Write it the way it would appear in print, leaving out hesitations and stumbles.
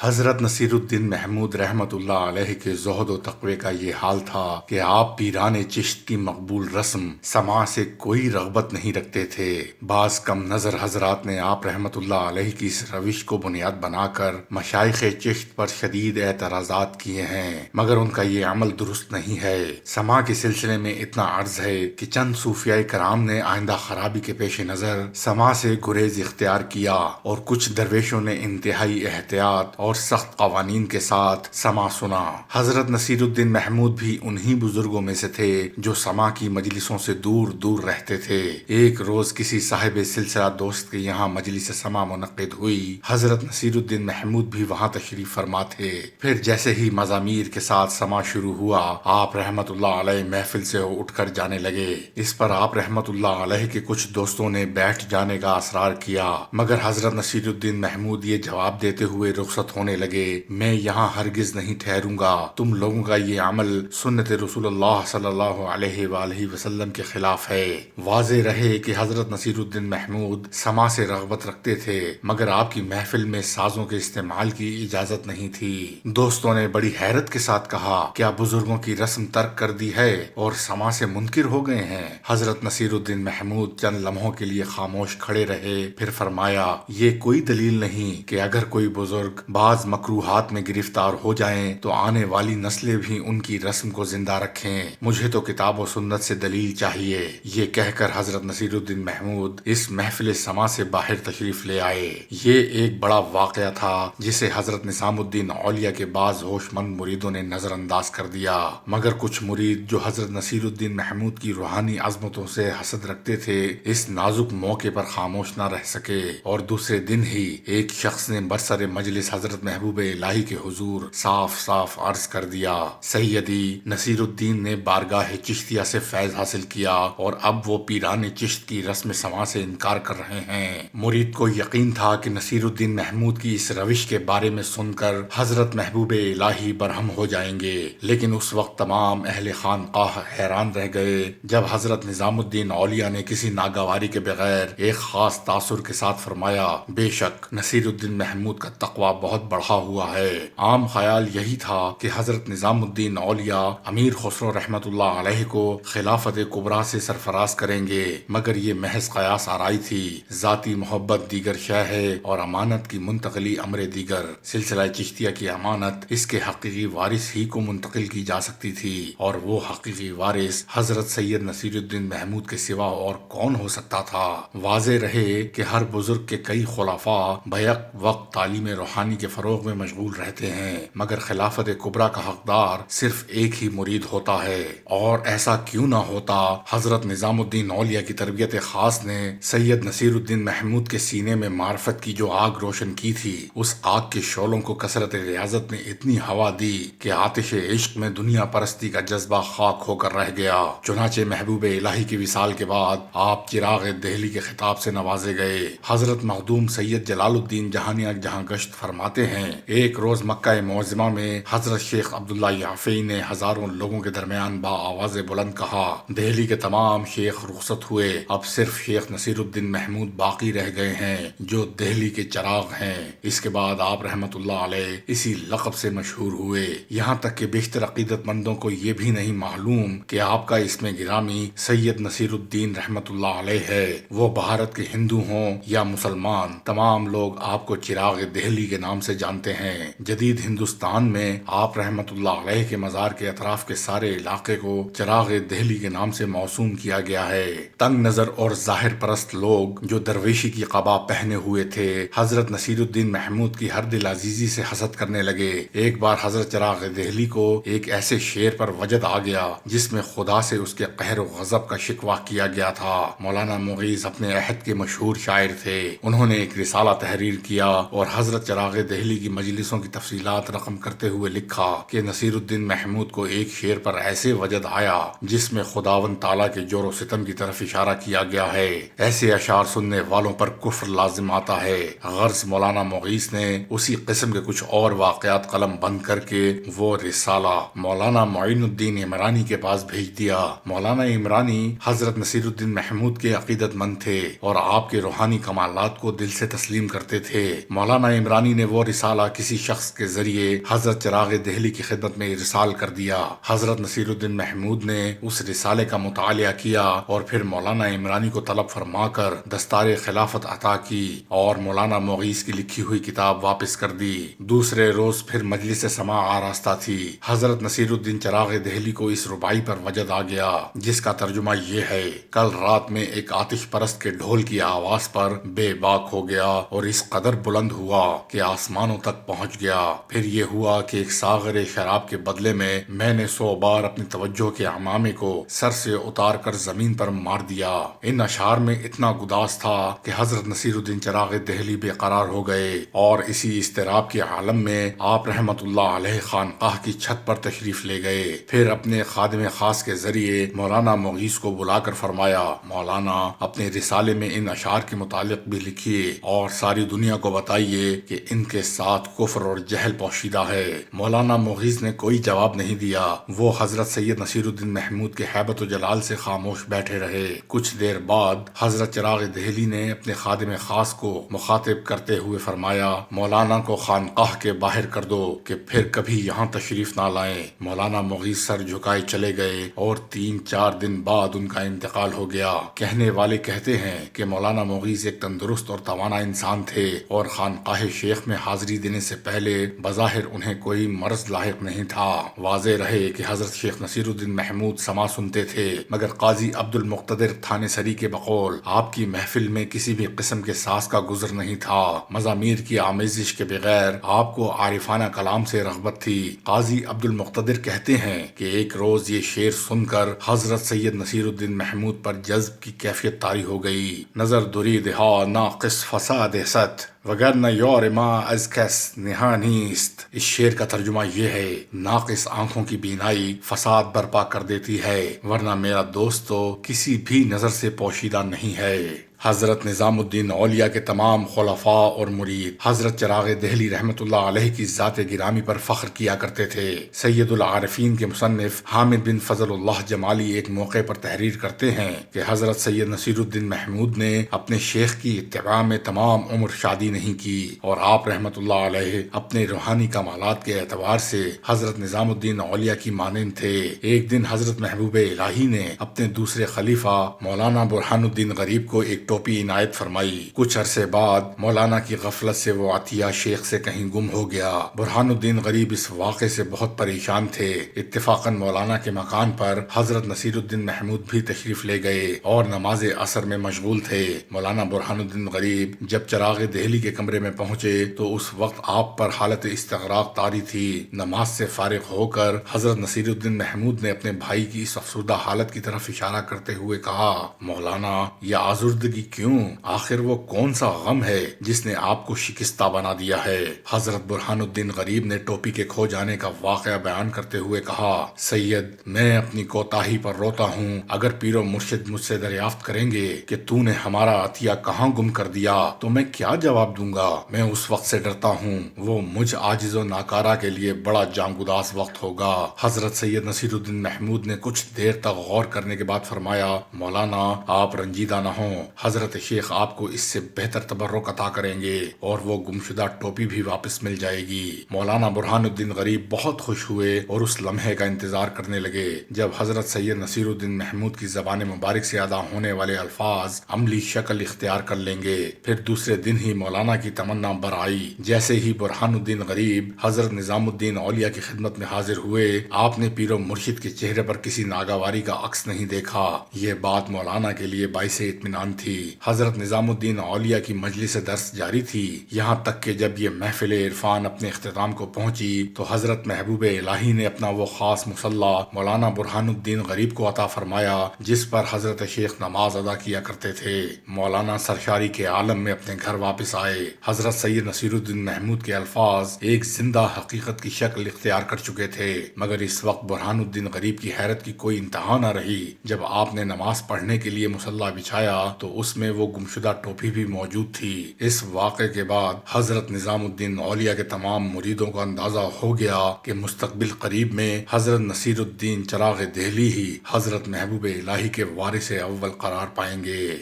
حضرت نصیرالدین محمود رحمۃ اللہ علیہ کے زہد و تقوی کا یہ حال تھا کہ آپ پیران چشت کی مقبول رسم سماع سے کوئی رغبت نہیں رکھتے تھے۔ بعض کم نظر حضرات نے آپ رحمۃ اللہ علیہ کی اس روش کو بنیاد بنا کر مشائخ چشت پر شدید اعتراضات کیے ہیں، مگر ان کا یہ عمل درست نہیں ہے۔ سماع کے سلسلے میں اتنا عرض ہے کہ چند صوفیاء کرام نے آئندہ خرابی کے پیش نظر سماع سے گریز اختیار کیا، اور کچھ درویشوں نے انتہائی احتیاط اور سخت قوانین کے ساتھ سماع سنا۔ حضرت نصیرالدین محمود بھی انہی بزرگوں میں سے تھے جو سماع کی مجلسوں سے دور دور رہتے تھے۔ ایک روز کسی صاحب سلسلہ دوست کے یہاں مجلس سماع منعقد ہوئی۔ حضرت نصیرالدین محمود بھی وہاں تشریف فرما تھے۔ پھر جیسے ہی مزامیر کے ساتھ سماع شروع ہوا، آپ رحمت اللہ علیہ محفل سے اٹھ کر جانے لگے۔ اس پر آپ رحمت اللہ علیہ کے کچھ دوستوں نے بیٹھ جانے کا اصرار کیا، مگر حضرت نصیرالدین محمود یہ جواب دیتے ہوئے رخصت ہونے لگے، میں یہاں ہرگز نہیں ٹھہروں گا۔ تم لوگوں کا یہ عمل سنت رسول اللہ صلی اللہ علیہ وآلہ وسلم کے خلاف ہے۔ واضح رہے کہ حضرت نصیرالدین محمود سماع سے رغبت رکھتے تھے، مگر آپ کی محفل میں سازوں کے استعمال کی اجازت نہیں تھی۔ دوستوں نے بڑی حیرت کے ساتھ کہا، کیا بزرگوں کی رسم ترک کر دی ہے اور سماع سے منکر ہو گئے ہیں؟ حضرت نصیرالدین محمود چند لمحوں کے لیے خاموش کھڑے رہے، پھر فرمایا، یہ کوئی دلیل نہیں کہ اگر کوئی بزرگ بعض مکروہات میں گرفتار ہو جائیں تو آنے والی نسلیں بھی ان کی رسم کو زندہ رکھیں۔ مجھے تو کتاب و سنت سے دلیل چاہیے۔ یہ کہہ کر حضرت نصیرالدین محمود اس محفل سماع سے باہر تشریف لے آئے۔ یہ ایک بڑا واقعہ تھا جسے حضرت نظام الدین اولیاء کے بعض ہوش مند مریدوں نے نظر انداز کر دیا، مگر کچھ مرید جو حضرت نصیرالدین محمود کی روحانی عظمتوں سے حسد رکھتے تھے اس نازک موقع پر خاموش نہ رہ سکے، اور دوسرے دن ہی ایک شخص نے برسر مجلس حضرت محبوب الہی کے حضور صاف صاف عرض کر دیا، سیدی نصیرالدین نے بارگاہ چشتیہ سے فیض حاصل کیا اور اب وہ پیران چشت کی رسم سماع سے انکار کر رہے ہیں۔ مرید کو یقین تھا کہ نصیرالدین محمود کی اس روش کے بارے میں سن کر حضرت محبوب الہی برہم ہو جائیں گے، لیکن اس وقت تمام اہل خانقاہ حیران رہ گئے جب حضرت نظام الدین اولیاء نے کسی ناگواری کے بغیر ایک خاص تاثر کے ساتھ فرمایا، بے شک نصیرالدین محمود کا تقویٰ بہت بڑھا ہوا ہے۔ عام خیال یہی تھا کہ حضرت نظام الدین اولیاء امیر خسرو رحمت اللہ علیہ کو خلافت کبریٰ سے سرفراز کریں گے، مگر یہ محض قیاس آرائی تھی۔ ذاتی محبت دیگر شے ہے اور امانت کی منتقلی امر دیگر۔ سلسلہ چشتیہ کی امانت اس کے حقیقی وارث ہی کو منتقل کی جا سکتی تھی، اور وہ حقیقی وارث حضرت سید نصیرالدین محمود کے سوا اور کون ہو سکتا تھا؟ واضح رہے کہ ہر بزرگ کے کئی خلفاء بیک وقت تعلیم روحانی کے فروغ میں مشغول رہتے ہیں، مگر خلافت کبریٰ کا حقدار صرف ایک ہی مرید ہوتا ہے۔ اور ایسا کیوں نہ ہوتا؟ حضرت نظام الدین اولیاء کی تربیت خاص نے سید نصیرالدین محمود کے سینے میں معرفت کی جو آگ روشن کی تھی، اس آگ کے شعلوں کو کثرت ریاضت نے اتنی ہوا دی کہ آتش عشق میں دنیا پرستی کا جذبہ خاک ہو کر رہ گیا۔ چنانچہ محبوب الہی کی وصال کے بعد آپ چراغ دہلی کے خطاب سے نوازے گئے۔ حضرت مخدوم سید جلال الدین جہانیہ جہاں گشت فرماتے ہیں، ایک روز مکہ معظمہ میں حضرت شیخ عبداللہ یافعی نے ہزاروں لوگوں کے درمیان با آواز بلند کہا، دہلی کے تمام شیخ رخصت ہوئے، اب صرف شیخ نصیرالدین محمود باقی رہ گئے ہیں جو دہلی کے چراغ ہیں۔ اس کے بعد آپ رحمت اللہ علیہ اسی لقب سے مشہور ہوئے، یہاں تک کہ بیشتر عقیدت مندوں کو یہ بھی نہیں معلوم کہ آپ کا اسم گرامی سید نصیرالدین رحمت اللہ علیہ ہے۔ وہ بھارت کے ہندو ہوں یا مسلمان، تمام لوگ آپ کو چراغ دہلی کے نام سے جانتے ہیں۔ جدید ہندوستان میں آپ رحمت اللہ علیہ کے مزار کے اطراف کے سارے علاقے کو چراغ دہلی کے نام سے موسوم کیا گیا ہے۔ تنگ نظر اور ظاہر پرست لوگ جو درویشی کی قبا پہنے ہوئے تھے حضرت نصیرالدین محمود کی ہر دل عزیزی سے حسد کرنے لگے۔ ایک بار حضرت چراغ دہلی کو ایک ایسے شعر پر وجد آ گیا جس میں خدا سے اس کے قہر و غضب کا شکوہ کیا گیا تھا۔ مولانا مغیث اپنے عہد کے مشہور شاعر تھے، انہوں نے ایک رسالہ تحریر کیا اور حضرت چراغ دہلی دہلی کی مجلسوں کی تفصیلات رقم کرتے ہوئے لکھا کہ نصیر الدین محمود کو ایک شعر پر ایسے وجد آیا جس میں خداوند تعالیٰ کے جور و ستم کی طرف اشارہ کیا گیا ہے۔ ایسے اشعار سننے والوں پر کفر لازم آتا ہے۔ غرض مولانا مغیث نے اسی قسم کے کچھ اور واقعات قلم بند کر کے وہ رسالہ مولانا معین الدین عمرانی کے پاس بھیج دیا۔ مولانا عمرانی حضرت نصیر الدین محمود کے عقیدت مند تھے اور آپ کے روحانی کمالات کو دل سے تسلیم کرتے تھے۔ مولانا عمرانی نے وہ رسالہ کسی شخص کے ذریعے حضرت چراغ دہلی کی خدمت میں ارسال کر دیا۔ حضرت نصیر الدین محمود نے اس رسالے کا مطالعہ کیا اور پھر مولانا عمرانی کو طلب فرما کر دستار خلافت عطا کی اور مولانا مغیث کی لکھی ہوئی کتاب واپس کر دی۔ دوسرے روز پھر مجلس سماع آراستہ تھی۔ حضرت نصیر الدین چراغ دہلی کو اس رباعی پر وجد آ گیا جس کا ترجمہ یہ ہے: کل رات میں ایک آتش پرست کے ڈھول کی آواز پر بے باک ہو گیا اور اس قدر بلند ہوا کہ آسمانوں تک پہنچ گیا۔ پھر یہ ہوا کہ ایک ساغر شراب کے بدلے میں نے 100 بار اپنی توجہ کے عمامے کو سر سے اتار کر زمین پر مار دیا۔ ان اشعار میں اتنا گداز تھا کہ حضرت نصیر الدین چراغ دہلی بے قرار ہو گئے اور اسی اضطراب کے عالم میں آپ رحمت اللہ علیہ خانقاہ کی چھت پر تشریف لے گئے۔ پھر اپنے خادم خاص کے ذریعے مولانا مغیث کو بلا کر فرمایا: مولانا، اپنے رسالے میں ان اشعار کے متعلق بھی لکھیے اور ساری دنیا کو بتائیے کہ ان کے ساتھ کفر اور جہل پوشیدہ ہے۔ مولانا مغیث نے کوئی جواب نہیں دیا۔ وہ حضرت سید نصیر الدین محمود کے ہیبت و جلال سے خاموش بیٹھے رہے۔ کچھ دیر بعد حضرت چراغ دہلی نے اپنے خادم خاص کو مخاطب کرتے ہوئے فرمایا: مولانا کو خانقاہ کے باہر کر دو کہ پھر کبھی یہاں تشریف نہ لائیں۔ مولانا مغیث سر جھکائے چلے گئے اور 3-4 دن بعد ان کا انتقال ہو گیا۔ کہنے والے کہتے ہیں کہ مولانا مغیث ایک تندرست اور توانا انسان تھے اور خانقاہ شیخ میں حاضری دینے سے پہلے بظاہر انہیں کوئی مرض لاحق نہیں تھا۔ واضح رہے کہ حضرت شیخ نصیر الدین محمود سما سنتے تھے، مگر قاضی عبد المقتدر تھانے سری کے بقول آپ کی محفل میں کسی بھی قسم کے ساز کا گزر نہیں تھا۔ مزامیر کی آمیزش کے بغیر آپ کو عارفانہ کلام سے رغبت تھی۔ قاضی عبد المقتدر کہتے ہیں کہ ایک روز یہ شعر سن کر حضرت سید نصیر الدین محمود پر جذب کی کیفیت طاری ہو گئی: نظر درید ہا ناقص فساد ست وگرنہ یور ما از کس نہا نیست۔ اس شعر کا ترجمہ یہ ہے: ناقص آنکھوں کی بینائی فساد برپا کر دیتی ہے، ورنہ میرا دوست تو کسی بھی نظر سے پوشیدہ نہیں ہے۔ حضرت نظام الدین اولیاء کے تمام خلفاء اور مرید حضرت چراغ دہلی رحمت اللہ علیہ کی ذات گرامی پر فخر کیا کرتے تھے۔ سید العارفین کے مصنف حامد بن فضل اللہ جمالی ایک موقع پر تحریر کرتے ہیں کہ حضرت سید نصیر الدین محمود نے اپنے شیخ کی اتباع میں تمام عمر شادی نہیں کی اور آپ رحمت اللہ علیہ اپنے روحانی کمالات کے اعتبار سے حضرت نظام الدین اولیاء کی مانند تھے۔ ایک دن حضرت محبوب الہی نے اپنے دوسرے خلیفہ مولانا برہان الدین غریب کو ایک ٹوپی عنایت فرمائی۔ کچھ عرصے بعد مولانا کی غفلت سے وہ عطیہ شیخ سے کہیں گم ہو گیا۔ برہان الدین غریب اس واقعے سے بہت پریشان تھے۔ اتفاقاً مولانا کے مکان پر حضرت نصیر الدین محمود بھی تشریف لے گئے اور نماز عصر میں مشغول تھے۔ مولانا برہان الدین غریب جب چراغ دہلی کے کمرے میں پہنچے تو اس وقت آپ پر حالت استغراق طاری تھی۔ نماز سے فارغ ہو کر حضرت نصیر الدین محمود نے اپنے بھائی کی اس افسردہ حالت کی طرف اشارہ کرتے ہوئے کہا: مولانا، یہ آزردگی کیوں؟ آخر وہ کون سا غم ہے جس نے آپ کو شکستہ بنا دیا ہے؟ حضرت برہان الدین غریب نے ٹوپی کے کھو جانے کا واقعہ بیان کرتے ہوئے کہا: سید، میں اپنی کوتاہی پر روتا ہوں۔ اگر پیر و مرشد مجھ سے دریافت کریں گے کہ تو نے ہمارا عطیہ کہاں گم کر دیا تو میں کیا جواب دوں گا؟ میں اس وقت سے ڈرتا ہوں، وہ مجھ عاجز و ناکارہ کے لیے بڑا جانگداز وقت ہوگا۔ حضرت سید نصیر الدین محمود نے کچھ دیر تک غور کرنے کے بعد فرمایا: مولانا، آپ رنجیدہ نہ ہوں، حضرت شیخ آپ کو اس سے بہتر تبرک عطا کریں گے اور وہ گمشدہ ٹوپی بھی واپس مل جائے گی۔ مولانا برہان الدین غریب بہت خوش ہوئے اور اس لمحے کا انتظار کرنے لگے جب حضرت سید نصیر الدین محمود کی زبان مبارک سے ادا ہونے والے الفاظ عملی شکل اختیار کر لیں گے۔ پھر دوسرے دن ہی مولانا کی تمنا بر آئی۔ جیسے ہی برہان الدین غریب حضرت نظام الدین اولیاء کی خدمت میں حاضر ہوئے، آپ نے پیر و مرشد کے چہرے پر کسی ناگواری کا عکس نہیں دیکھا۔ یہ بات مولانا کے لیے باعث اطمینان تھی۔ حضرت نظام الدین اولیاء کی مجلس درس جاری تھی، یہاں تک کہ جب یہ محفل عرفان اپنے اختتام کو پہنچی تو حضرت محبوب الہی نے اپنا وہ خاص مصلی مولانا برہان الدین غریب کو عطا فرمایا جس پر حضرت شیخ نماز ادا کیا کرتے تھے۔ مولانا سرشاری کے عالم میں اپنے گھر واپس آئے۔ حضرت سید نصیر الدین محمود کے الفاظ ایک زندہ حقیقت کی شکل اختیار کر چکے تھے، مگر اس وقت برہان الدین غریب کی حیرت کی کوئی انتہا نہ رہی۔ جب آپ نے نماز پڑھنے کے لیے مصلی بچھایا تو اس میں وہ گمشدہ ٹوپی بھی موجود تھی۔ اس واقعے کے بعد حضرت نظام الدین اولیاء کے تمام مریدوں کو اندازہ ہو گیا کہ مستقبل قریب میں حضرت نصیر الدین چراغ دہلی ہی حضرت محبوب الہی کے وارث اول قرار پائیں گے۔